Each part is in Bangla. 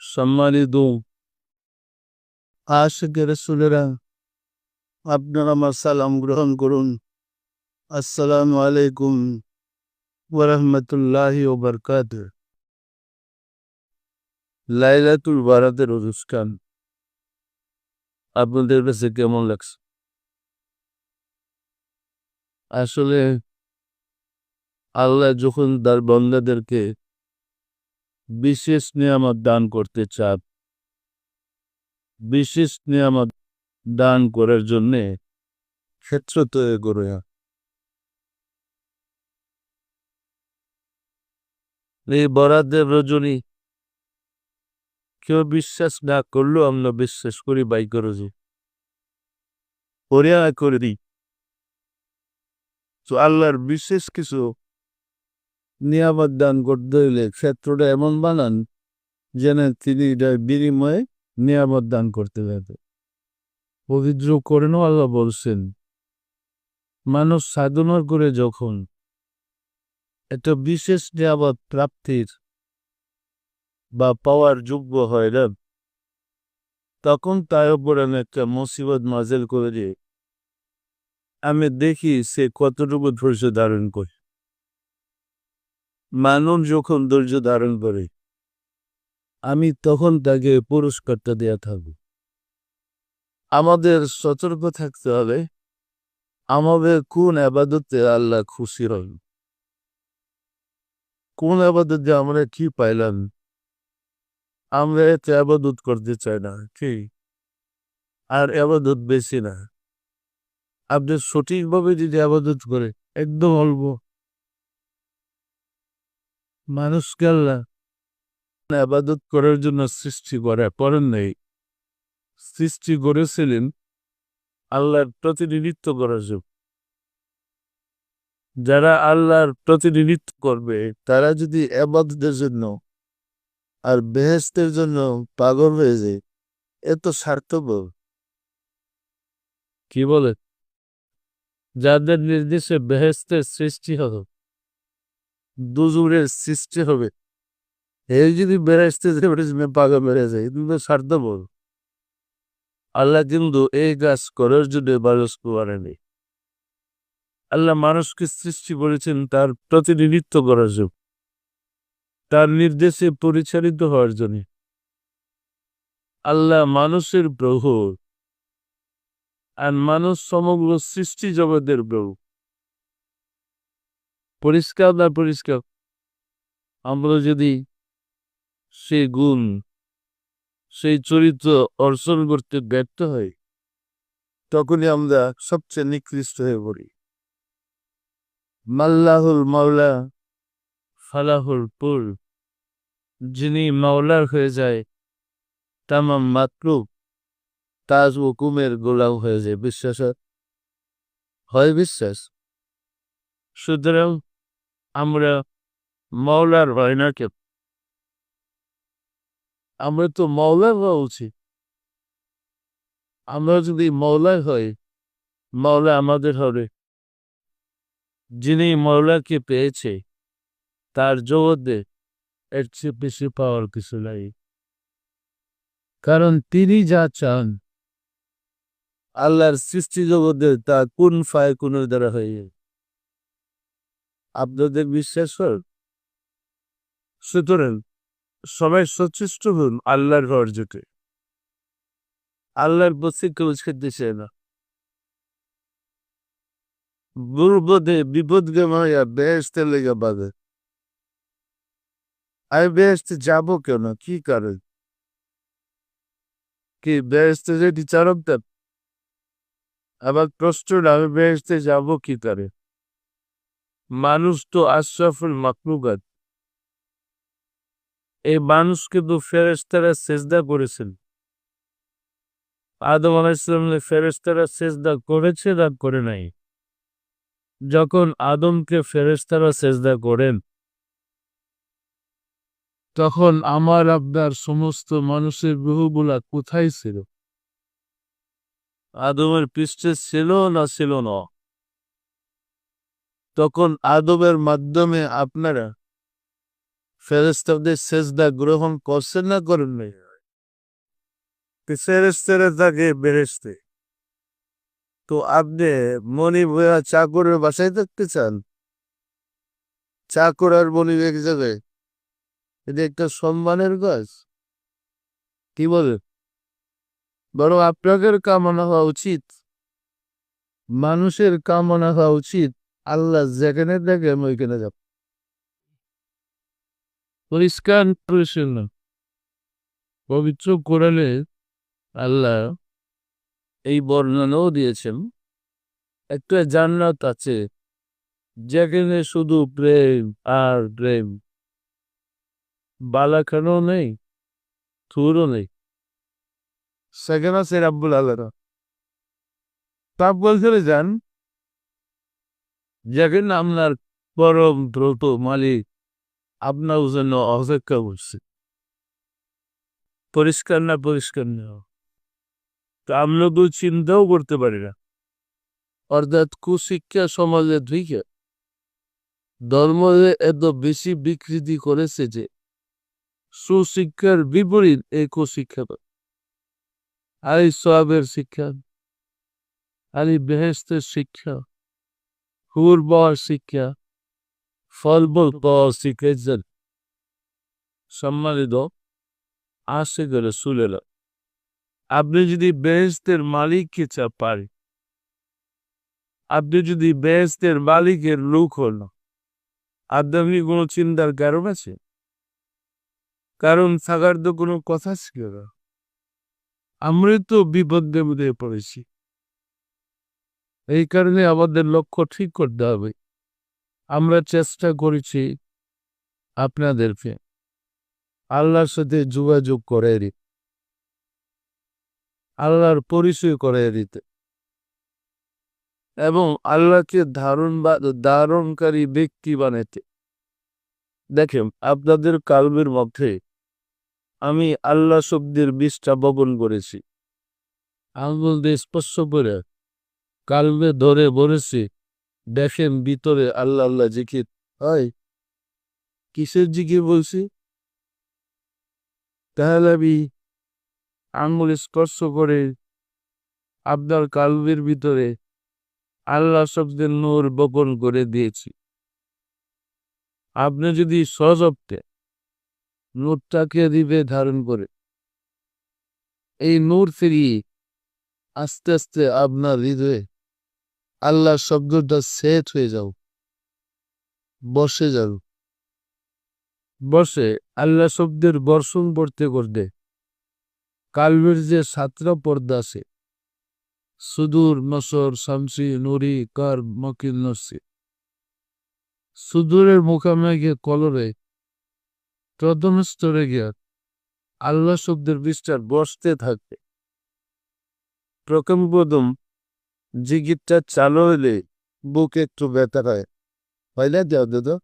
সম্মানিত আশিকে রাসূলেরা, আপনারা আমার সালাম গ্রহণ করুন। আসসালামু আলাইকুম ওয়া রাহমাতুল্লাহি ওয়া বারাকাতুহু। লাইলাতুল বারাতের অনুষ্ঠান আপনাদের কাছে কেমন লাগছে? আসলে আল্লাহ যখন তার বান্দাদেরকে বিশেষ নিয়ামত দান করতে চান, বিশেষ নিয়ামত দান করার জন্যে ক্ষেত্র তৈরি করে। এই বরাতের রজনী কেউ বিশ্বাস না করলেও আমরা বিশ্বাস করি বাই করে যে পরিয়া করে দিই। তো আল্লাহর বিশেষ কিছু নিয়ামত দান করতে হইলে ক্ষেত্রটা এমন বানান যেন তিনি এটার বিনিময়ে নিয়ামত দান করতে পারবে। পবিত্র কোরআনে আল্লাহ বলছেন, মানুষ সাধনা করে যখন একটা বিশেষ নিয়ামত প্রাপ্তির বা পাওয়ার যোগ্য হয় না, তখন তার উপর আমি একটা মুসিবত নাযিল করে দিই। আমি দেখি সে কতটুকু ধৈর্য ধারণ করে। মানুষ যখন ধৈর্য ধারণ করে, আমি তখন তাকে পুরস্কারটা দেয়া থাকব। আমাদের সতর্ক থাকতে হবে, আমাদের কোন আবাদতে আল্লাহ খুশি হন, কোন আবাদতে আমরা কি পাইলাম। আমরা এতে আবাদত করতে চাই না, কি আর আবাদত বেশি না। আপনি সঠিকভাবে যদি আবাদত করে একদম অল্প, মানুষকে আল্লাহ আবাদত করার জন্য সৃষ্টি করেন নাই, সৃষ্টি করেছিলেন আল্লাহর প্রতিনিধিত্ব করার জন্য। যারা আল্লাহর প্রতিনিধিত্ব করবে তারা যদি ইবাদতের জন্য আর বেহেশতের জন্য পাগল হয়ে যায়, এত স্বার্থপর। কি বলে, যাদের নির্দেশে বেহেশতের সৃষ্টি হবে, দুজুরের সৃষ্টি হবে, এই যদি বেহেশতের পাগল বেড়ে যায়, কিন্তু স্বার্থপর। আল্লাহ কিন্তু এই কাজ করার জন্য মানুষ করেনি। আল্লাহ মানুষকে সৃষ্টি করেছেন তার প্রতিনিধিত্ব করার জন্য, তার নির্দেশে পরিচালিত হওয়ার জন্য। আল্লাহ মানুষের প্রভু আর মানুষ সমগ্র সৃষ্টি জগতের প্রভু। পরিষ্কার না পরিষ্কার, আমরা যদি সেই গুণ, সেই চরিত্র অর্জন করতে ব্যর্থ হই, তখনই আমরা সবচেয়ে নিকৃষ্ট হয়ে পড়ি। মাল্লাহুল মাওলা ফালাহুল পুর, যিনি মাওলার হয়ে যায় তামাম মাতলুব তাজ হুকুমের গোলাম হয়ে যায়। বিশ্বাস হয়? বিশ্বাস। সুতরাং আমরা মাওলার হয় না কেন? আমরা তো মাওলার হওয়া উচিত। আমরা যদি মাওলার হই, মাওলা আমাদের হবে। যিনি মাওলাকে পেয়েছে তার জগতে এর চেয়ে বেশি পাওয়ার কিছু নাই। কারণ তিনি যা চান আল্লাহর সৃষ্টি জগতে তা কোন ফায় কোন দ্বারা হয়ে যায়। আপনাদের বিশ্বাস কর? সুতরাং সবাই সচেষ্ট হন আল্লাহর ঘর জুটে। আল্লাহর বসে কেউ খেতে চায় না। দুর্বোধে বিপদকে মায়া বেহেশতে লেগে বাঁধে। আমি বেহেশতে যাবো কেন? কি কারণ? কি বেহেশতে যেটি চারকতাম? আবার প্রশ্ন, আমি বেহেশতে যাবো কি করে? মানুষ তো আশরাফুল মাখলুকাত। এই মানুষকে তো ফেরেশতারা সেজদা করেছেন। আদম আলাইহিস সালামের ফেরেশতারা সেজদা করেছে না করে নাই? যখন আদমকে ফেরেশতারা সেজদা করেন, তখন আমার আপনার সমস্ত মানুষের রূহগুলা কোথায় ছিল? আদমের পৃষ্ঠে ছিল না ছিল না? তখন আদমের মাধ্যমে আপনারা ফেরেশতাদের সেজদা গ্রহণ করছেন না করেন নাই? ফেরেশতারা থাকে বেহেশতে। তো আপনি মনিব হইয়া চাকরের বাসায় থাকতে চান? চাকর আর মনিব এক জায়গায়? এটা একটা সম্মানের কাজ। কি বলে? বরং আপনাদের কামনা হওয়া উচিত, মানুষের কামনা হওয়া উচিত আল্লাহ যেখানে দেখেন ওইখানে যাব। পরিষ্কার পরিচ্ছন্ন পবিত্র কোরআনে আল্লাহ এই বর্ণনাও দিয়েছেন। একটা জান্নাত আছে যেখানে শুধু প্রেম আর প্রেম, বালাখানও নেই, থুরও নেই। সেখানে আছে রাব্বুল আলামিন। তাপ বলতে যান যেখানে আপনার পরম দ্রুত মালিক আপনার জন্য অপেক্ষা করছে। পরিষ্কার না পরিষ্কার না তা আমরা তো চিন্তাও করতে পারি না। অর্থাৎ কুশিক্ষা সমাজে ঢুকে ধর্মে এত বেশি বিকৃতি করেছে যে সুশিক্ষার বিপরীত এই কুশিক্ষা। আলি সওয়াবের শিক্ষা, আলি বেহেশতের শিক্ষা, হুর পাওয়ার শিক্ষা, ফলবল পাওয়ার শিখেছেন সম্মানিত আশিক রাসূলেরা। আপনি যদি বেহেশতের মালিককে পারেন, আপনি যদি বেহেশতের মালিকের লোক হন, আপনি কোনো চিন্তার কারণ আছে? কারণ থাকার তো কোনো কথা ছিল না। আমরা তো বিপদে মধ্যে পড়েছি। এই কারণে আমাদের লক্ষ্য ঠিক করতে হবে। আমরা চেষ্টা করেছি আপনাদেরকে আল্লাহর সাথে যোগাযোগ করে দিতে, আল্লাহর পরিচয় করে দিতে এবং আল্লাহকে ধারণকারী ব্যক্তি বানাতে। দেখেন আপনাদের কালবের মধ্যে আমি আল্লাহ শব্দের বীজটা বপন করেছি। আঙুল দিয়ে স্পর্শ করে কালবে ধরে বলেছি, দেখেন ভিতরে আল্লাহ আল্লাহ জিকির হয়। কিসের জিকির বলছি? তাহলে আমি আঙুল স্পর্শ করে আপনার কালবের ভিতরে আল্লাহ শব্দের নূর বপন করে দিয়েছি। আপনি যদি সহজে নূরটাকে দিবে ধারণ করে, এই নূর ফিরিয়ে আস্তে আস্তে আপনার হৃদয়ে আল্লাহ শব্দটা সেট হয়ে যাও, বসে যাও। বসে আল্লাহ শব্দের বর্ষণ পড়তে করতে কালবের যে 7টা পর্দা আছে, সুদূর, নসর, শামসি, নুরি, কার, মকিল, নসি, সুদূরের মুখামুখি কলরে প্রথম স্তরে গিয়া আল্লাহ শব্দের বিস্তার বসতে থাকবে। প্রথম জিগিরটা চালু হইলে বুকে একটু ব্যথা হয়, হয় না? দাদা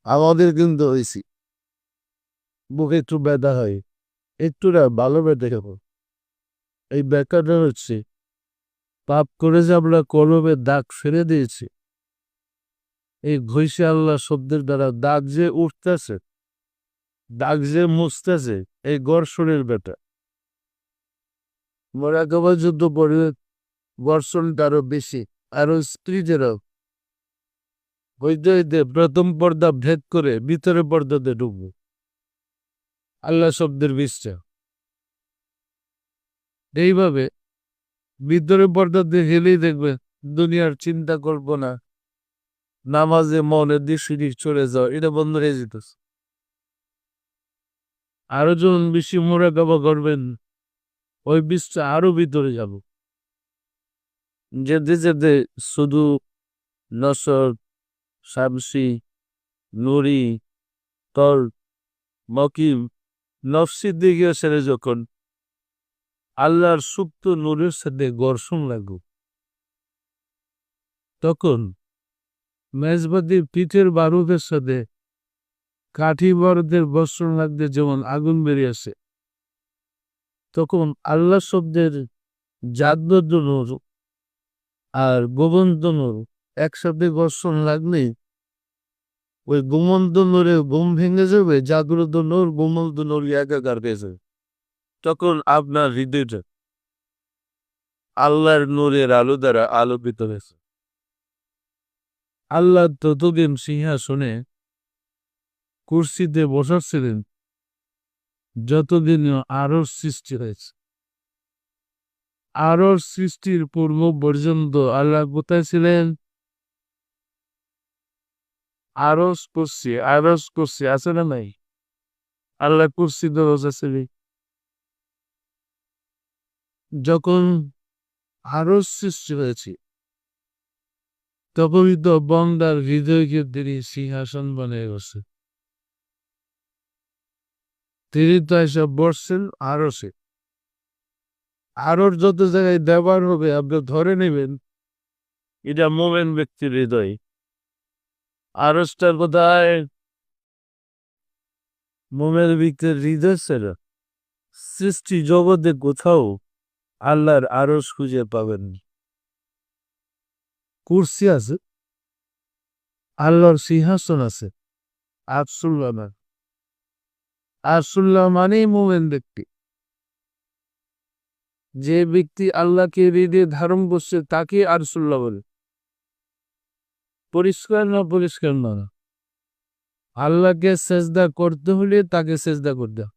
আমাদের কিন্তু হয়েছি, বুকে একটু ব্যথা হয়, একটু না ভালো ব্যথা খাবো। এই ব্যাখ্যাটা হচ্ছে পাপ করে যে আমরা কলমে দাগ ফেলে দিয়েছি, এই ঘষে আল্লাহ শব্দের দ্বারা দাগ যে উঠতেছে, দাগ যে মুছতেছে, এই ঘর্ষণের ব্যাটা মোরাকাবা যুদ্ধ পরে ঘর্ষণটা আরো বেশি, আরো স্ত্রীদেরও হইতে হইতে প্রথম পর্দা ভেদ করে ভিতরে পর্দাতে ঢুকবো আল্লাহ শব্দের বিষটা। এইভাবে ভিতরে পর্দাতে হেলেই দেখবে দুনিয়ার চিন্তা করবো না, নামাজে মনের দৃষ্টি চলে যাও, এটা বন্ধ হয়ে যেতেছে। আরো যখন বেশি মোরাকাবা করবেন ওই বিষটা আরো ভিতরে যাব, যেতে যেতে শুধু নসর, শামসি, নুরি, তর, মকিম, নফসির দিকে সেরে যখন আল্লাহর সুপ্ত নূরের সাথে ঘর্ষণ লাগবে, তখন মেজবাদির পিঠের বারুদের সাথে কাঠি বারুদের ঘর্ষণ লাগতে যেমন আগুন বেরিয়ে আসে, তখন আল্লাহ শব্দের জাগ্রত নূর আর গোবন্ত নূর একসাথে ঘর্ষণ লাগলে ওই ঘুমন্ত নূরে ঘুম ভেঙে যাবে, জাগ্রত নূর ঘুমন্ত নূর একাকার পেয়েছে। তখন আপনার হৃদয়টা আল্লাহর নূরের আলো দ্বারা আলোকিত হয়েছে। আল্লাহ ততদিন সিংহাসনে কুরসিতে বসাচ্ছিলেন যতদিন আরো সৃষ্টি হয়েছে। আরো সৃষ্টির পূর্ব পর্যন্ত আল্লাহ কোথায় ছিলেন? আরস করছি আছে না নাই? আল্লাহ কুরসিতে বসাছিলেন। যখন আরস সৃষ্টি হয়েছে তখনই তো বন্দার হৃদয়কে তিনি সিংহাসন বানিয়ে বসে। তিনি তো এসব বসছেন আরসে। আরোর যত জায়গায় ব্যবহার হবে আপনি ধরে নেবেন এটা মোমেন ব্যক্তির হৃদয়। আরসটার কোথায়? মোমেন ব্যক্তির হৃদয় ছাড়া সৃষ্টি জগতে কোথাও আল্লাহর আরস খুঁজে পাবেন। কুরসি আছে, আল্লাহর সিংহাসন আছে। আরসুল্লাহ মানেই মোমেন ব্যক্তি। যে ব্যক্তি আল্লাহকে হৃদয়ে ধারণ করছে তাকে আরসুল্লাহ বলে। পরিষ্কার না? পরিষ্কার না। আল্লাহকে সেজদা করতে হলে তাকে সেজদা করতে হবে,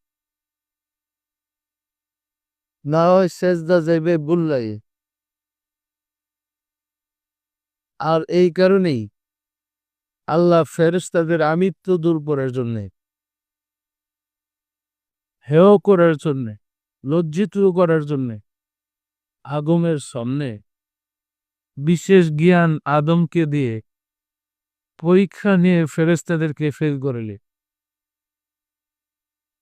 না হয় সেজদা যাইবে বুল্লাই। আর এই কারণেই আল্লাহ ফেরেশতাদের আমিত্ব দূর করার জন্য, হেয় করার জন্য, লজ্জিত করার জন্য আদমের সামনে বিশেষ জ্ঞান আদমকে দিয়ে পরীক্ষা নিয়ে ফেরেশতাদেরকে ফেল করলে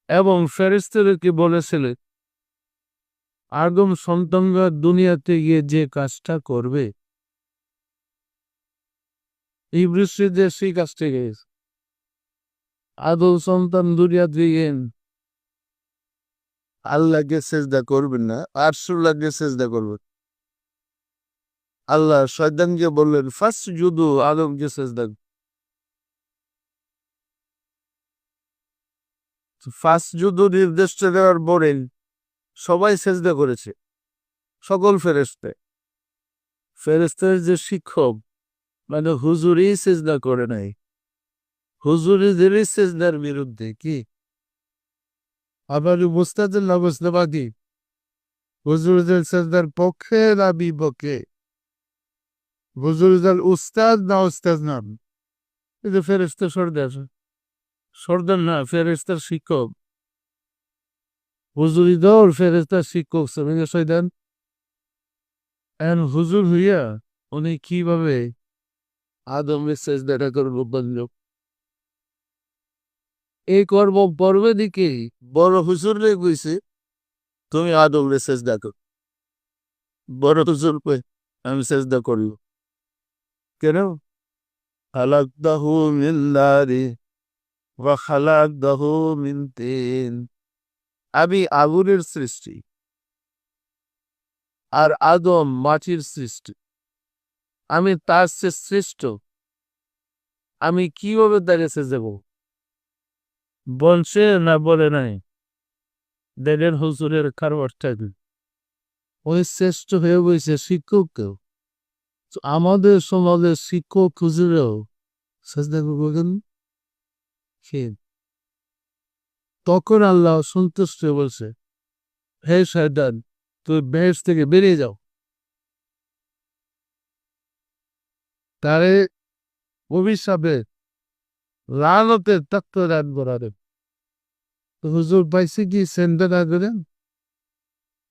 এবং ফেরেশতাদেরকে বলেছিল আদম সন্তানরা দুনিয়াতে গিয়ে যে কাজটা করবে ইবলিসে সেই কাজটা গেছে। আদম সন্তান দুনিয়াতে গিয়ে আল্লাহকে সেজদা করবেন না, আরশুল্লাহকে সেজদা করবেন। আল্লাহ শয়তানকে বললেন ফাসজুদু, আদমকে সেজদা। ফাসজুদু নির্দেশটা দেওয়ার পরে সবাই সেজদা করেছে, সকল ফেরেশতা। ফেরেশতার যে শিক্ষক মানে হুজুরই সেজদা করে নাই। হুজুরিদেরই সেজদার বিরুদ্ধে কি আবার মুস্তাদের না বুঝতে পারি হুজুরদের সেজদার পক্ষে না বিপক্ষে? হুজুরদের উস্তাদ না উস্তাদ নাম? কিন্তু ফেরেশতা সর্দার না, ফেরেশতার শিক্ষক। হুজুরি দল ফেরেশতার শিক্ষক শ্রেণী শয়তান। হুজুর হইয়া উনি কিভাবে আদমের সেজদাটা করবো বলল? এই কর্ম পর্বে দিকে বড় হুজুর রে কইছে তুমি আদমরে সেজদা কর। বড় হুজুর কই আমি সেজদা করিব কেন? খালাকতাহু মিন নারি ওয়া খালাকতাহু মিন তিন। আমি আগুনের সৃষ্টি আর আদম মাটির সৃষ্টি। আমি তার চেয়ে শ্রেষ্ঠ, আমি কিভাবে দাঁড়িয়েছে যাব? বলছে না বলে নাই? দেখেন হুজুরের কারবারটা কি। ওই শ্রেষ্ঠ হয়ে বইছে শিক্ষককেও। আমাদের সমাজের শিক্ষক হুজুরেও সেজদা করবেন। তখন আল্লাহ সন্তুষ্ট বলছে হে শয়তান তুই বেহেশত থেকে বেরিয়ে যাও। তারে অভিশাপে লানতে তক্ত দান করাবে। তো হুজুর পাইছে কি সেন্টার করেন?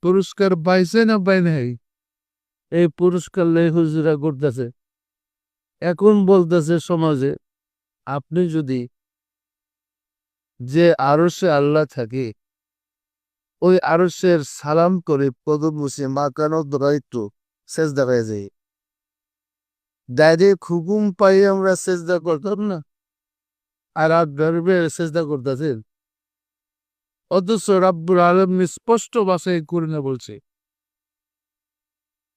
পুরস্কার পাইছে না পাই নাই? এই পুরস্কার লাই হুজুরা করতেছে। এখন বলতেছে সমাজে আপনি যদি যে আরশে আল্লাহ থাকে ওই আরশের সালাম করে পদম বসে মাকানো একটু সেজদা হয়ে যায়। ডাইরেক্ট হুকুম পাই আমরা সেজদা করতাম না, আর আপনার সেজদা করতেছেন। অথচ রাব্বুল আলামিন স্পষ্ট ভাষায় করে না বলছে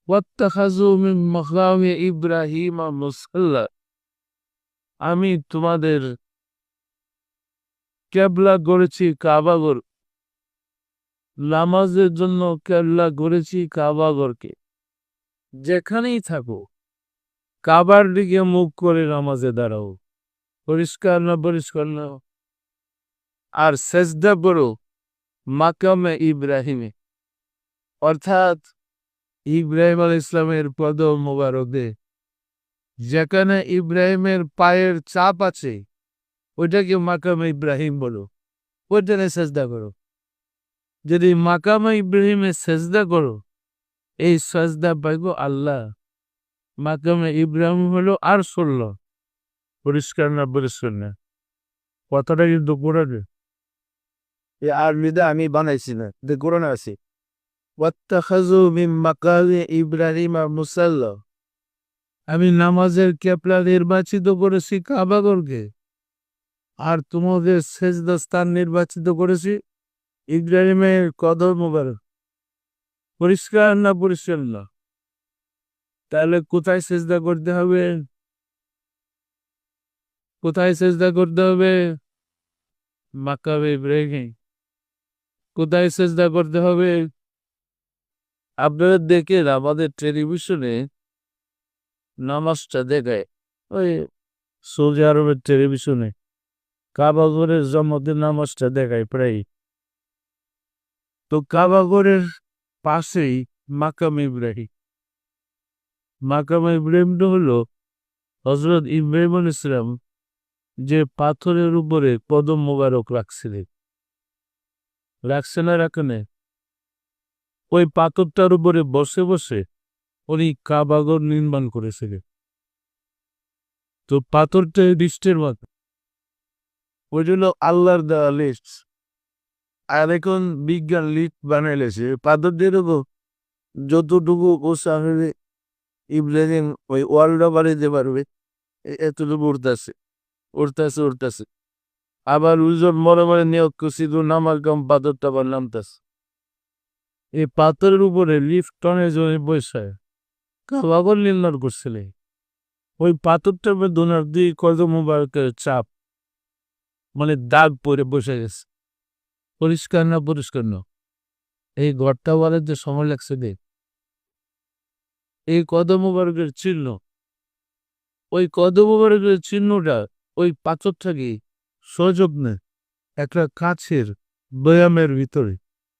ওয়াত্তাখাযু মিন মাকামি ইব্রাহিম মুসাল্লা। আমি তোমাদের কেবলা করেছি কাবাগর, নামাজের জন্য কেবলা করেছি কাবাগরকে। যেখানেই থাকো কাবার দিকে মুখ করে নামাজে দাঁড়াও। পরিষ্কার না? পরিষ্কার না? আর সেজদা করো মাকামে ইব্রাহিমে, অর্থাৎ ইব্রাহিম আলাইহিস ইসলামের পদ মোবারকে যেখানে ইব্রাহিমের পায়ের চাপ আছে ওইটাকে মাকামে ইব্রাহিম বলো, ওইটাকে সেজদা করো। যদি মাকামে ইব্রাহিমে সেজদা করো এই সেজদা পাইব আল্লাহ। মাকামে ইব্রাহিম হলো আর সল্ল। পরিষ্কার না? পরিষ্কার না? কথাটা কিন্তু কোরআনে, এই আরবিতে আমি বানাইছি না, কোরআনে আছে। ওয়াত্তাখাযু মিন মাকামি ইব্রাহিমা মুসাল্লা, আমি নামাজের কেবলা নির্বাচিত করেছি কাবাগরকে, আর তোমাদের সেজদা স্থান নির্বাচিত করেছি ইব্রাহিমের কদম মোবারক। পরিষ্কার না? পরিষ্কার না? তাহলে কোথায় সেজদা করতে হবে? কোথায় সেজদা করতে হবে? মাকামে ইব্রাহিম। কোথায় সেজদা করতে হবে? আপনারা দেখেন আমাদের টেলিভিশনে নামাজটা দেখায়, ওই সৌদি আরবের টেলিভিশনে কাবাগরের জন্মদিন নামাজটা দেখায় প্রায়। তো কাবাগরের পাশেই মাকাম ইব্রাহিম। মাকাম ইব্রাহিমটা হলো হযরত ইব্রাহিম আলাইহিস সালাম যে পাথরের উপরে কদম মোবারক রাখছিলেন, রাখছে না? রাখে না? ওই পাথরটার উপরে বসে বসে উনি কাবাগর নির্মাণ করেছিলেন। তো পাথরটা লিস্টের মতো, ওই জন্য আল্লাহর দেওয়া লিস্ট। আর এখন বিজ্ঞান লিস্ট বানাইলেছে পাথর দিয়ে দেবো যতটুকু ওষা হবে ইব্রাহিম ওই ওয়ার্ল্ডটা বাড়িতে পারবে, এতটুকু উঠতেছে উঠতেছে উঠতেছে। আবার উজন মনে মনে নিয়োগ করছি তো নামার কম পাথরটা আবার নামতেছে। এই পাথরের উপরে লিফট টনে জনে বসায় কাবাগর নির্মাণ করছিলে। ওই পাথরটার দোনার দুই কদম মোবারকের চাপ, মানে দাগ পরে বসে গেছে। পরিষ্কার না? পরিষ্কার না? এই ঘরটা বলার যে সময় লাগছে দেখ, এই কদম মোবারকের চিহ্ন, ওই কদম মোবারকের চিহ্নটা ওই পাথরটাকে সযত্নে একটা কাছের বয়ামের ভিতরে,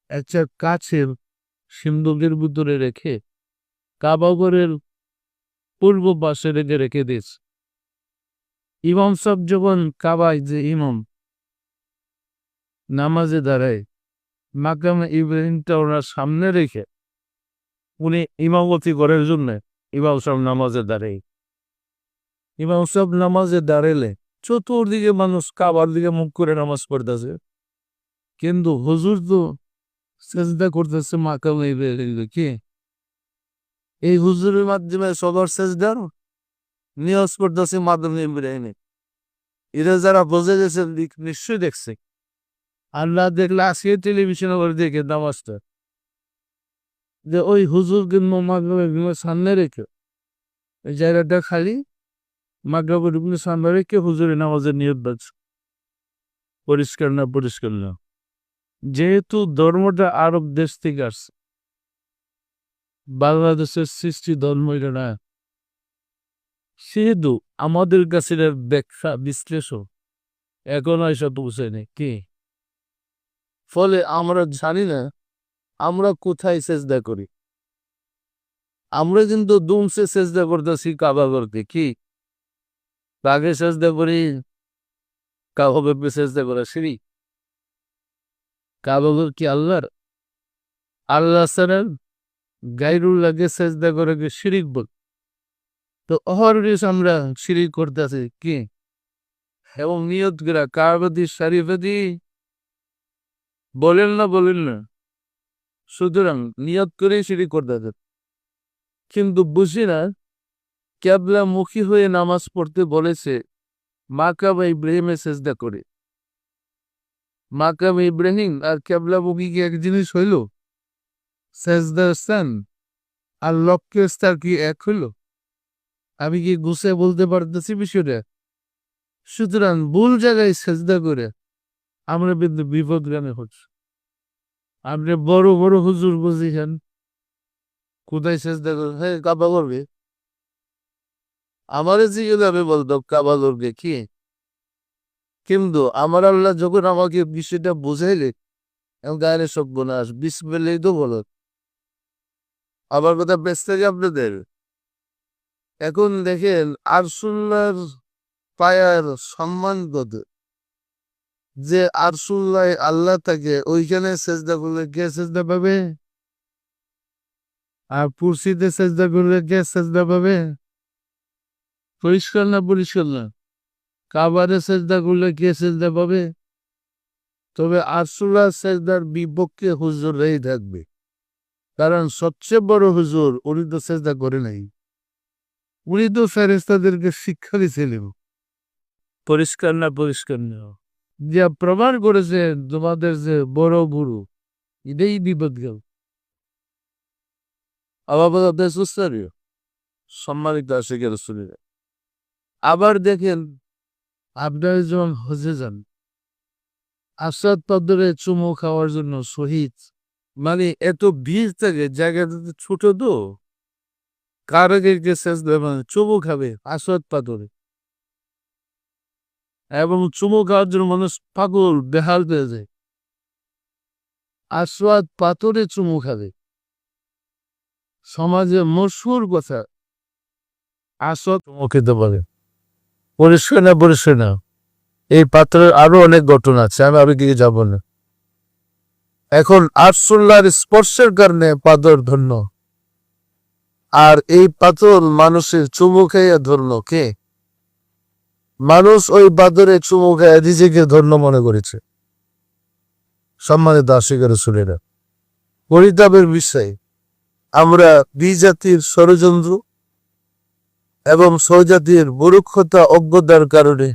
একটা কাছের সিন্দুকের ভিতরে রেখে কাবাগরের পূর্ব পাশে রেখে রেখে দিয়েছে। ইমাম সাহেব যখন কাবায় যে ইমাম নামাজে দাঁড়ায় মাকামে ইব্রাহিমটা ওনার সামনে রেখে উনি ইমামতি করার জন্য ইমাম সাহেব নামাজে দাঁড়ায়। ইমাম সাহেব নামাজে দাঁড়ালে চতুর্দিকে মানুষ কাবার দিকে মুখ করে নামাজ পড়তেছে, কিন্তু হুজুর তো সেজদা করতেছে মাকামে ইব্রাহিমকে। কি এই হুজুরের মাধ্যমে সবার সেজদার নিয়াজ করতেছে মাকামে ইব্রাহিমে। এরা যারা বোঝে গেছে নিশ্চয়ই দেখছে। আল্লাহ দেখলে আজকে টেলিভিশনে করে দেখে নামাজটা যে ওই হুজুরকে মাগরিবের সামনে রেখে এই জায়গাটা খালি মাগরিবের সামনে রেখে হুজুরের নামাজের নিয়ত বাজছে। পরিষ্কার না? পরিষ্কার না? যেহেতু ধর্মটা আরব দেশ থেকে আসছে, বাংলাদেশের সৃষ্টি ধর্ম এটা না, সেহেতু আমাদের কাছে ব্যাখ্যা বিশ্লেষণ এখনো এসব পৌঁছায়নি। কি ফলে আমরা জানি না আমরা কোথায় সেজদা করি। আমরা কিন্তু দুমসে সেজদা করতেছি কাবাগরকে। কি কাকে সেজদা করি? কাবাগরকে সেজদা করা শিরিক। কাবাগর কি আল্লাহর? আল্লাহ ছাড়া গায়রুল্লাহকে সেজদা করে শিরিক বল। তো অহরনিশ আমরা শিরিক করতেছি। কি এবং নিয়ত করা কাবাদি শরীফাদি বলেন না? বলেন না? সুতরাং নিয়ত করে শিরিক করতেছে, কিন্তু বুঝি না কেবলা মুখী হয়ে নামাজ পড়তে বলেছে মাকামে ইব্রাহিমে সেজদা করে। মাকামে ইব্রাহিম আর কেবলা মুখী কি এক জিনিস হইল? সেজদা স্থান আর লক্ষ্যের স্থান কি এক হইল? আমি কি গুছিয়ে বলতে পারতেছি বিষয়টা? সুতরাং ভুল জায়গায় সেজদা করে আমরা কিন্তু বিপদগামী হচ্ছি। আপনি বড় বড় হুজুর বুঝিছেন কোথায় সেজদা করে, হ্যাঁ কাবা করবে, আমারে জিজ্ঞেস আমি বলতো কাবা করবে কি, কিন্তু আমার আল্লাহ যখন আমাকে বিষয়টা বুঝাইলে গায়ে সব বোনাস বিসমিল্লাহ তো বলো। আমার কথা বেচতে যে আপনাদের এখন দেখেন আরসুল্লাহর পায়ার সম্মান কত, যে আরসুল্লাহ আল্লাহ থাকে ওইখানে সেজদা করলে কে সেজদা পাবে, আর কুরসিতে সেজদা করলে কে সেজদা পাবে? পরিষ্কার না পরিষ্কার না? কাবারে সেজদা করলে কে সেজদা পাবে? তবে আরসুল্লাহ সেজদার বিপক্ষে হুজুররাই থাকবে, কারণ সবচেয়ে বড় হুজুর উনি তো সেজদা করে নাই, উনি তো ফেরেশতাদেরকে শিক্ষা দিয়েছিলেন। পরিষ্কার না পরিষ্কার না? যা প্রমাণ করেছে তোমাদের যে বড় গুরু এটাই বিপদ গেল। সম্মানিত আশিক রাসূলুল্লাহ, আবার দেখেন আপনারা যখন হজে যান আসাদ পাদরে চুমু খাওয়ার জন্য শহীদ, মানে এত ভিড় থাকে, জায়গাটা তো ছোট, তো কারাগিরকে শেষ মানে চুমু খাবে আসাদ পাথরে, এবং চুমু খাওয়ার জন্য মানুষ পাগল বেহাল হয়ে যায়। আসওয়াদ পাথরে চুমু খাবে, সমাজে মশহুর কথা, আসওয়াদ চুমু খেতে পারে। পরিষ্কার না পরিষ্কার না? এই পাথরের আরো অনেক ঘটনা আছে, আমি আরো দিকে যাব না। এখন আরসুল্লাহর স্পর্শের কারণে পাথর ধন্য, আর এই পাথর মানুষের চুমু খাইয়া ধরল কে? মানুষ ওই পাথরে চুমু খাইয়া নিজেকে ধন্য মনে করেছে। সম্মানিত আশিক রাসূলেরা, পরিতাপের বিষয় আমরা বিজাতির ষড়যন্ত্র এবং স্বজাতির মূর্খতা অজ্ঞতার কারণে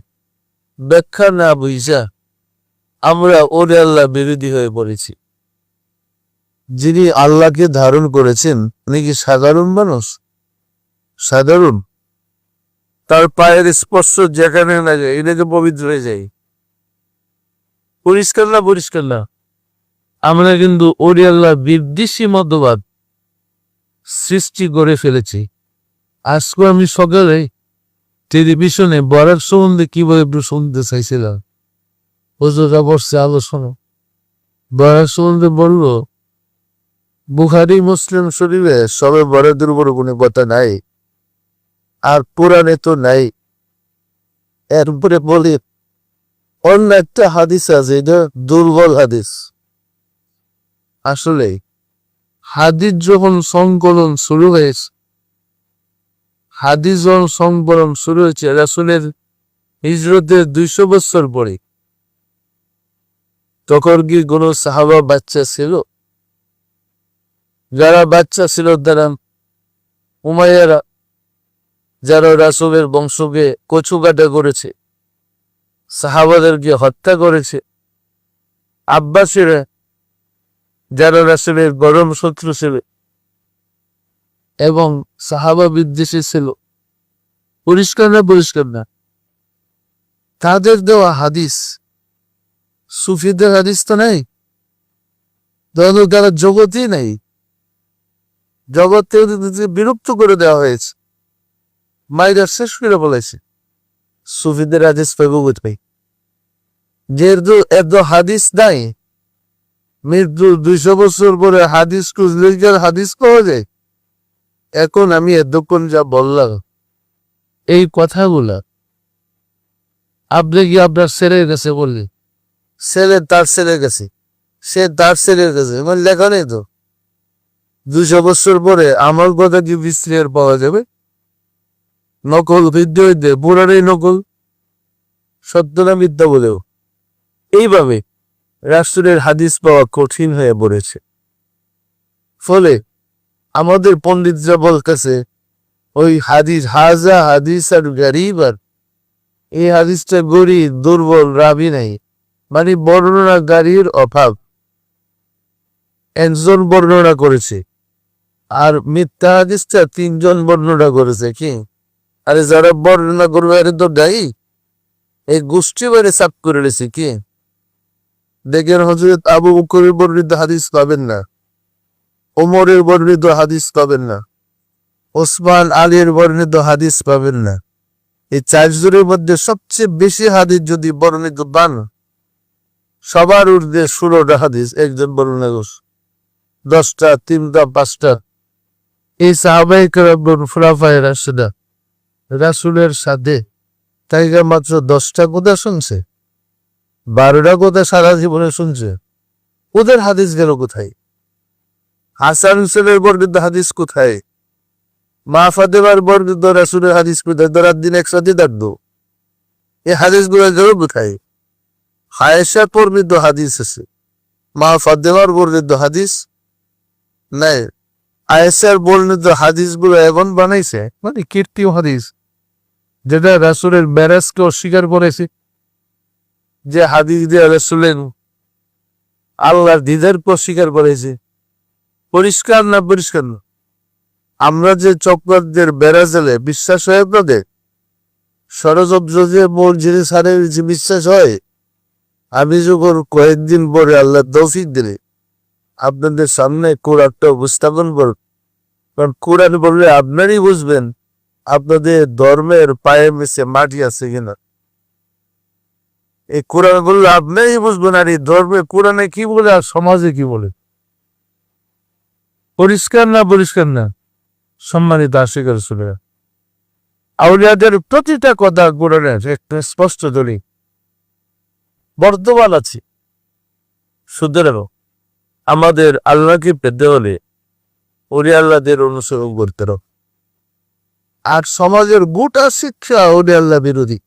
ব্যাখ্যা না বুঝা আমরা ওরে আল্লাহ বিরোধী হয়ে পড়েছি। যিনি আল্লাহকে ধারণ করেছেন উনি কি সাধারণ মানুষ? সাধারণ? তার পায়ের স্পর্শ যেখানে না যায় এটাকে পবিত্র হয়ে যায়। পরিষ্কার না পরিষ্কার না? আমরা কিন্তু ওরে আল্লাহ বিদ্বেষী মতবাদ সৃষ্টি করে ফেলেছি। আজকে আমি সকালে টেলিভিশনে বরাক সম্বন্ধে কিভাবে একটু শুনতে চাইছিলাম, হুজুররা বসছে আলোচনা, বরাক সম্বন্ধে বলল বুখারী মুসলিম শরীফে সবে বরাতের উপর কোনো কথা নাই, আর পুরাণে তো নাই। এরপরে বলি অন্য একটা হাদিস আছে, এটা দুর্বল হাদিস। আসলে হাদিস যখন সংকলন শুরু হয়েছে, হাদিস যখন সংকলন শুরু হয়েছে রাসূলের হিজরতের 200 বছর পরে, তখন কি কোনো সাহাবা বাচ্চা ছিল? যারা বাচ্চা ছিল তারা উমাইয়ারা, যারা রাসূলের বংশকে কচুকাটা করেছে, সাহাবাদেরকে হত্যা করেছে, আব্বাসীরা যারা রাসূলের গরম শত্রু ছিল এবং সাহাবা বিদ্বেষী ছিল। পরিষ্কার না পরিষ্কার না? তাদের দেওয়া হাদিস, সুফিদের হাদিস তো নাই, তারা জগতেই নাই, জগৎ বিরক্ত করে দেওয়া হয়েছে, মাইরা শেষ করে বলেছে। সুফিদের হাদিস পাইব কোথায়? যেহেতু এত হাদিস নাই, মৃত্যু 200 বছর পরে হাদিস খুঁজলে হাদিস পাওয়া যায়। এখন আমি এতক্ষণ যা বললাম এই কথাগুলা আপনি কি আপনার ছেলের কাছে বললে, ছেলে তার ছেলের কাছে, সে তার ছেলের কাছে, আমার লেখা নেই তো। 200 বছর পরে আমার কথা কি বিশ্লেষণ পাওয়া যাবে? নকল ভিডিও হইতে পুরানোই নকল, সত্য না মিথ্যা বলেও এইভাবে রাসূলের হাদিস পাওয়া কঠিন হয়ে পড়েছে। ফলে আমাদের পণ্ডিতরা বলতেছে ওই হাদিস হাজা হাদিস আর গরিব, আর এই হাদিসটা গরিব, দুর্বল, রাবি নাই, মানে বর্ণনাকারীর অভাব, একজন বর্ণনা করেছে, আর মিথ্যা হাদিসটা 3 জন বর্ণনা করেছে। কি আরে যারা বর্ণনা করবে এর তো দায়ী, এই গোষ্ঠী বারে সাফ করে রেছে কি? দেখেন হযরত আবু বকরের বর্ণিত হাদিস পাবেন না, ওমরের বর্ণিত হাদিস পাবেন না, ওসমান আলীর বর্ণিত হাদিস পাবেন না। এই চারজনের মধ্যে সবচেয়ে বেশি হাদিস যদি বর্ণিত পান, সবার ঊর্ধ্বে 16টা হাদিস একজন বর্ণনা করছে, 10টা, 3টা, 5টা। এই সাহাবায়ে কেরাম খুলাফায়ে রাশিদা রাসূলের সাথে তাইগা মাত্র 10টা কথা শুনছে, 12টা কথা সারা জীবনে শুনছে। ওদের হাদিস গেল কোথায়? হাসান হুসেনের বর্ণিত হাদিস কোথায়? মা ফাতেমার বর্ণিত রাসূলের হাদিস কোথায়? রাত দিন একসাথে থাকতো, এই হাদিসগুলো গেল কোথায়? আয়েশা বর্ণিত হাদিস আছে, মা ফাতেমার বর্ণিত হাদিস নাই। আয়েশার বর্ণিত হাদিসগুলো এমন বানাইছে মানে কীর্তিও হাদিস, যেটা রাসূলের মেরাজকে অস্বীকার করেছে, যে হাদিস দিয়ে রাসূলের আল্লাহর দিদারকে অস্বীকার করেছে। পরিষ্কার না? পরিষ্কার না? আমরা যে চক্রদের বেড়াজালে বিশ্বাস হয় আপনাদের, ষড়যন্ত্র যে মূল জিনিস হারের যে বিশ্বাস হয়, আমি যখন কয়েকদিন পরে আল্লাহ তৌফিক দিলে আপনাদের সামনে কোরআনটা উপস্থাপন করব, কারণ কোরআন বললে আপনারই বুঝবেন আপনাদের ধর্মের পায়ের নিচে মাটি আছে কিনা। এই কোরআন বললে আপনারই বুঝবেন আর এই ধর্মে কোরআনে কি বলে আর সমাজে কি বলে। পরিষ্কার না? পরিষ্কার না? সম্মানিত আশিক রাসূলেরা, আউলিয়াদের প্রতিটা কথা কোরআনের একটা স্পষ্ট দলিল। বর্তমান আছে, সুতরাং আমাদের আল্লাহকে পেতে হলে ওলি আল্লাহদের অনুসরণ করতে হবে। আর সমাজের গোটা শিক্ষা ওলি আল্লাহ বিরোধী,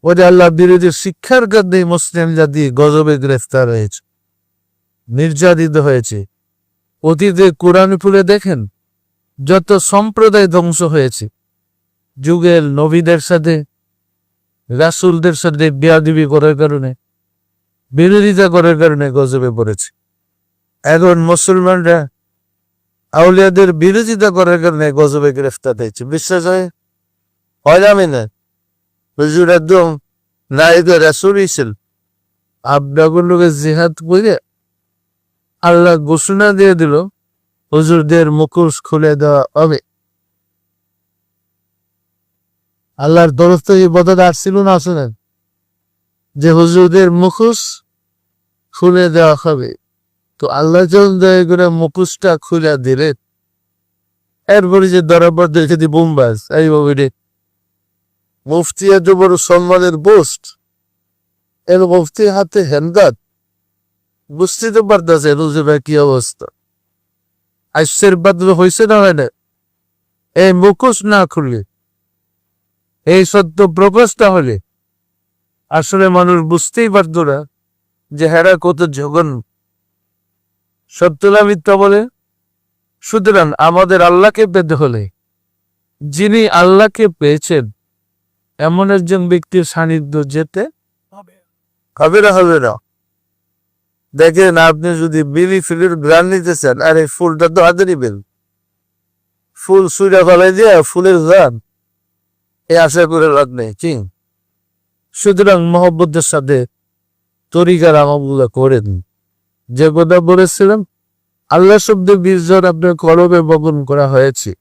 ওলি আল্লাহ বিরোধী শিক্ষার কারণে মুসলিম জাতি গজবে গ্রেফতার হয়েছে, নির্যাতিত হয়েছে। অতীতে কোরআন খুলে দেখেন যত সম্প্রদায় ধ্বংস হয়েছে, যুগের নবীদের সাথে রাসূলদের সাথে বেয়াদবি করার কারণে, বিরোধিতা করার কারণে গজবে পড়েছে। এখন মুসলমানরা আউলিয়াদের বিরোধিতা করার কারণে গজবে গ্রেফতার হয়েছে। বিশ্বাস হয়? হয় না? না হুজুর একদম নায়ক রাসূল ছিল, আপনাগুলোকে জিহাদ করে আল্লাহ ঘোষণা দিয়ে দিল হুজুরদের মুখোশ খুলে দেওয়া হবে। আল্লাহর তরফ থেকে বদল আসছিল না? আসলেন যে হুজুরদের মুখোশ খুলে দেওয়া হবে। তো আল্লাহ যখন দয়া করে মুখোশটা খুলে দিলেন, এরপরে যে দরাবর দেখে দি বোমবাজ এইভাবে রে মুফতি এত বড় সম্মানের পোস্ট, এর মুফতির হাতে হ্যান্ডগার্ড, বুঝতে তো পারতেছে হুজুরের কি অবস্থা। আশ্চর্য বাদল হয়েছে না? হয় না? এই মুখোশ না খুললে, এই সত্য প্রকাশটা হলে আসলে মানুষ বুঝতেই পারত না যে হেরা কত জঘন্য, সত্য না মিথ্যা বলে। সুতরাং আমাদের আল্লাহকে পেতে হলে, যিনি আল্লাহকে পেয়েছেন এমন একজন ব্যক্তির সান্নিধ্য যেতে হবে না? হবে না? দেখেন, আপনি যদি বিলি ফুলের গ্রান নিতে চান, আর এই ফুলটা তো হাতে নিবেন, ফুল সুইরা ফেলাই দিয়ে ফুলের গ্রান এ আশা করে লাভ নেই। ঠিক? সুতরাং মহব্বতের সাথে তরিকার আমলগুলো করে দিন। যে কথা বলেছিলাম, আল্লাহ শব্দে বীর্যর আপনার কলবে বপন করা হয়েছে,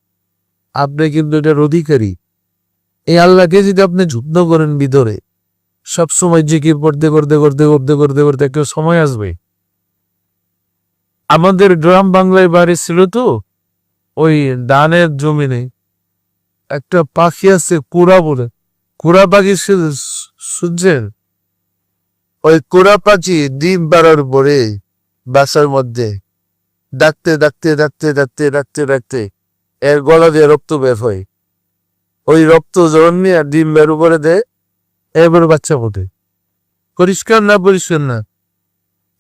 আপনি কিন্তু এটার অধিকারী। এই আল্লাহকে যদি আপনি যত্ন করেন ভিতরে, সবসময় জিকির করতে করতে করতে করতে করতে করতে একটা সময় আসবে। আমাদের গ্রাম বাংলায় বাড়ি ছিল তো, ওই ধানের জমিনে একটা পাখি আছে কুড়া বলে, কুড়া পাখি সূর্যের ওই কুড়া পাখি ডিম পাড়ার পরে বাসার মধ্যে ডাকতে ডাকতে ডাকতে ডাকতে ডাকতে ডাকতে এর গলা দিয়ে রক্ত বের হয়। ওই রক্ত যখন নিয়ে ডিম বের উপরে দেয়, এরপরে বাচ্চা ফোটে। পরিষ্কার না? পরিষ্কার না?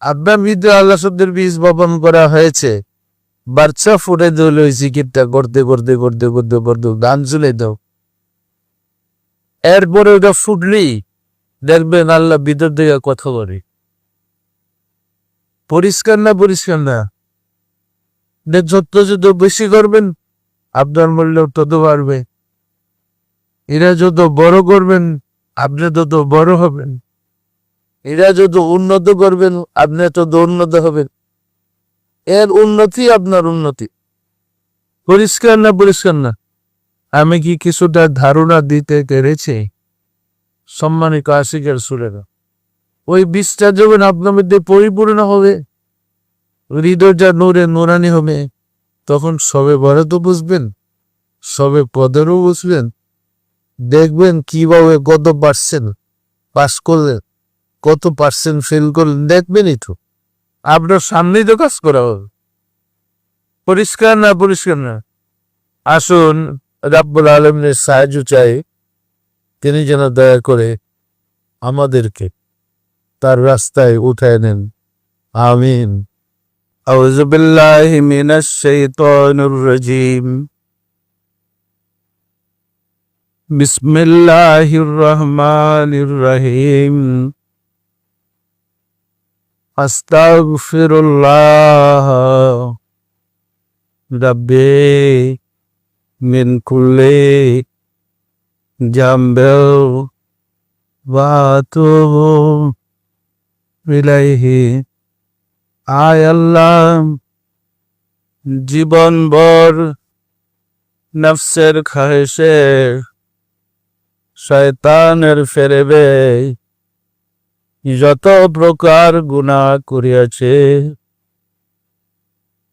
আপনার ভিতরে আল্লাহ শব্দের বীজ বপন করা হয়েছে, বাচ্চা ফুটে দিল ওই জিকিরটা করতে করতে করতে করতে করতে গান চলে দাও। এরপরে ওটা ফুটলেই দেখবেন আল্লাহ ভিতর থেকে কথা বলে। পরিষ্কার না? পরিষ্কার না? যত যত বেশি করবেন আপনার মূল্য তত বাড়বে। এরা যত বড় করবেন আপনি তত বড় হবেন, এরা যত উন্নত করবেন আপনি তত উন্নত হবেন। এর উন্নতি আপনার উন্নতি। পরিষ্কার না? পরিষ্কার না? আমি কি কিছুটা ধারণা দিতে পেরেছি? সম্মানিত আশিকের সুরেরা, ওই বীজটা যখন আপনার মধ্যে পরিপূর্ণ হবে, হৃদয়টা নূরে নুরানি হবে, তখন সবে বরাতও বুঝবেন, সবে পদেরও বুঝবেন, দেখবেন কিভাবে কত পার্সেন্ট পাস করলেন, কত পার্সেন্ট ফেল করলেন, দেখবেনই তো। আপনার সামনেই তো কাজ করা হবে। পরিষ্কার না? পরিষ্কার না? আসুন রাব্বুল আলামিনের সাহায্য চাই, তিনি যেন দয়া করে আমাদেরকে তার রাস্তায় উঠায় নেন। আমিন। আউযু বিল্লাহি মিনাশ শাইতানির রাজীম। বিসমিল্লাহির রহমানির রহিম। আস্তাগফিরুল্লাহ রাব্বি মিন কুল্লি জামবিন ওয়া আতুবু ইলাইহি। আয় আল্লাহ, জীবনভর নফসের খাহেশে, শয়তানের ফেরেবে যত প্রকার গুনাহ করিয়াছে,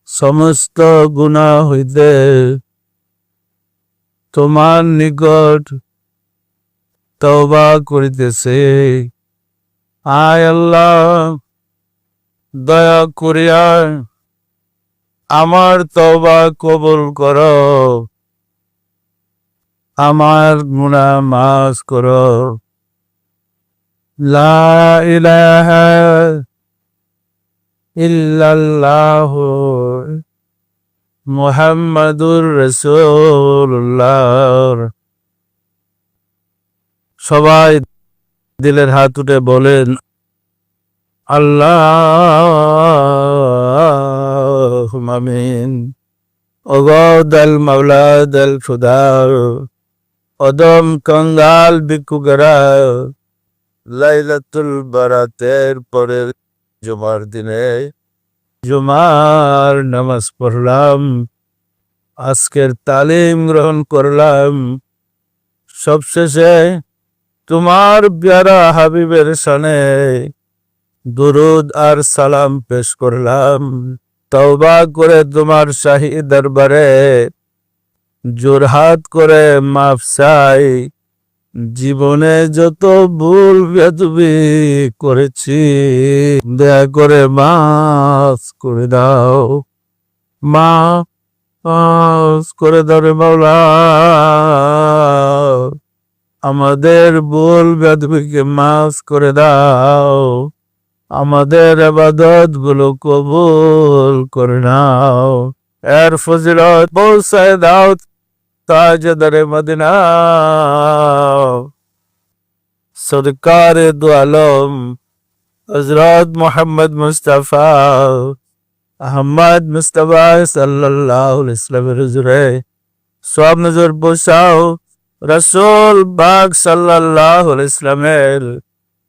সমস্ত গুনাহ হইতে তোমার নিকট তওবা করিতেছে। আয় আল্লাহ, দয়া করিয়া আমার তওবা কবুল করো, আমার গুনাহ মাফ করো। লা ইলাহা ইল্লাল্লাহু মুহাম্মাদুর রাসূলুল্লাহ। সবাই দিলের হাত উঠে বলেন আল্লাহুম্মা আমিন। ওগো দল মাওলা দল খুদা, অদম কঙ্গাল ভিক্ষুকেরা, লাইলাতুল বারাতের পরের জুমার দিনে জুমার নামাজ পড়লাম, আজকের তালিম গ্রহণ করলাম, সবশেষে তোমার প্যারা হাবিবের শানে দুরুদ আর সালাম পেশ করলাম। তওবা করে তোমার শাহী দরবারে জোরহাত করে মাফ চাই, জীবনে যত ভুল বেয়াদবি করেছি দয়া করে মাফ করে দাও, মাফ করে দাও রে মাওলা। আমাদের ভুল বেয়াদবিকে মাফ করে দাও, আমাদের ইবাদত গুলো কবুল করে নাও। এর ফজিলত পৌঁছায় দাও তাজদারে মদিনা, সরকারে দু আলম হযরত মুহাম্মদ মুস্তাফা আহমদ মুস্তাফা সাল্লাল্লাহু আলাইহি ওয়াসাল্লামের হুজুরে সব নজর বসাও রাসূল পাক সাল্লাল্লাহু আলাইহি ওয়াসাল্লামের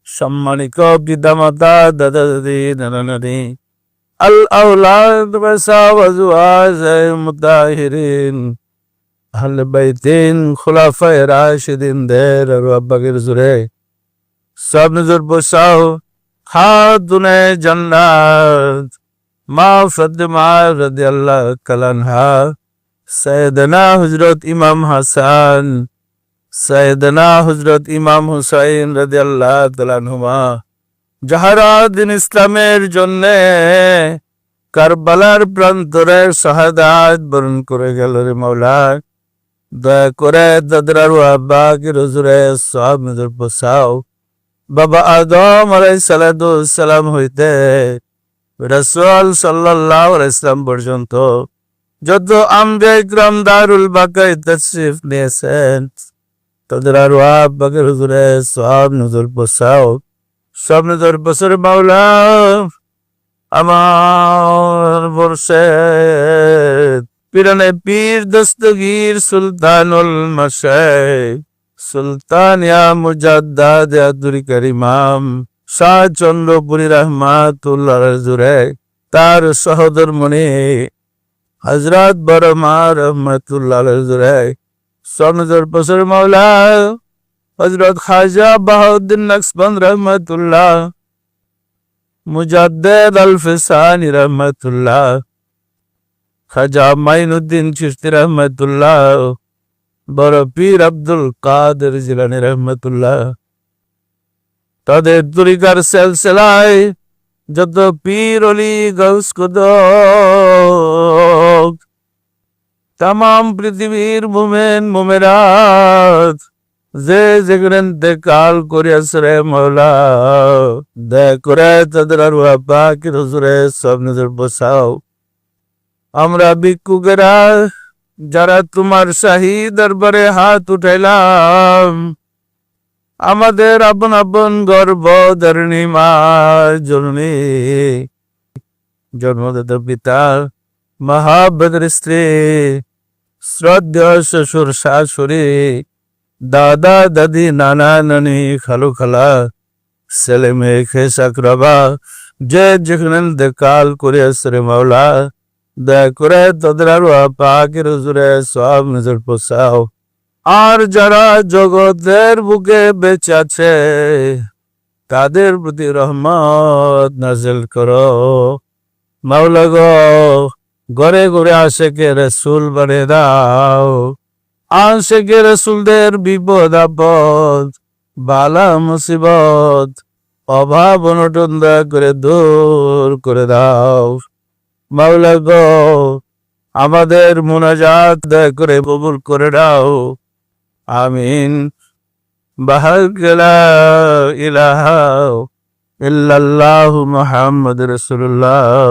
সম্মানিত পিতামাতা, দাদা দাদি, নানা নানি, আল আওলাদ ওয়াজওয়াজ মুতাহিরিন, আহলে বাইতিন, খুলাফায়ে রাশিদিনদের আর আব্বাগের জুড়ে সব নজর বসাও খাতুনে জান্নাত মা ফাতেমা রাদিয়াল্লাহু তাআলা আনহা, সাইয়েদনা হযরত ইমাম হাসান, সাইয়েদনা হযরত ইমাম হুসাইন রাদিয়াল্লাহু তাআলা আনহুমা, যাহারা দিন ইসলামের জন্যে কারবালার প্রান্তরে শাহাদাত বরণ করে গেল রে মাওলা, দয়া করে দাদার আব্বাগের হুজুরে সব নজর বসাও। বাবা আদম আলাইহিস সালাম হইতে রাসূল সাল্লাল্লাহু আলাইহি ওয়াসাল্লাম পর্যন্ত যত আম্বিয়া ইকরাম দারুল বাকায় তাশরীফ নিয়েছেন, তাদের আব্বাগের হুজুরে সব নজর বসাও, সব নজর বসর মাওলা। আমার মুর্শিদ পিরানে পীর দস্তগীর সুলতানুল মাশায়েখ সুলতানিয়া মুজাদ্দাদ আব্দুল ইমাম শাহ চন্দ্রপুরী রহমাতুল্লাহ জুড়ে তার সহধর্মণি হযরত বরমা রহমাতুল্লাহ জুড়ে সনজর বসর মাওলা হযরত খাজা বাহাউদ্দিন নকশবন্দ রহমাতুল্লাহ মুজাদ্দিদ আল-ফিসানি রহমাতুল্লাহ খাজা মাইনুদ্দিন চিশতি রহমাতুল্লাহ বড় পীর আব্দুল কাদের জিলানী রহমাতুল্লাহ তাদের তরিকার সিলসিলায় যত পীর অলি গাউস কুতুব তাম পৃথিবীর মুমিন মুমিনাত যে যেখানে ইন্তেকাল করিয়াছে রে মাওলা দয়া করে তাদের আরওয়াহ পাকের হুজুরে সব নজর বসাও। আমরা ভিক্ষুকেরা যারা তোমার শাহী দরবারে হাত উঠাইলাম, আমাদের আপন আপন গর্ভধারিণী মা জননী জন্মদাতা পিতা মহাবদের স্ত্রী শ্রদ্ধেয় শ্বশুর শাশুড়ি দাদা দাদি নানা নানি খালু খালা ছেলে মেয়ে খেস আকরাবা যে যেখানে ইন্তেকাল করিয়াছে রে মাওলা দয়া করে তাদের আরওয়াহ পাকের হুজুরে সব নজর পৌঁছাও। আর যারা জগতের বুকে বেঁচে আছে তাদের প্রতি রহমত নাজিল করো মাওলা গো। ঘরে ঘরে আশেকে রাসূল বানিয়ে দাও, আশেকে রাসূলদের বিপদ আপদ বালা মুসিবত অভাব অনটন দয়া করে দূর করে দাও মাওলা গো। আমাদের মুনাজাত দয়া করে কবুল করে দাও, আমিন। বাহাক লা ইলাহা ইল্লাল্লাহু মুহাম্মাদুর রাসূলুল্লাহ।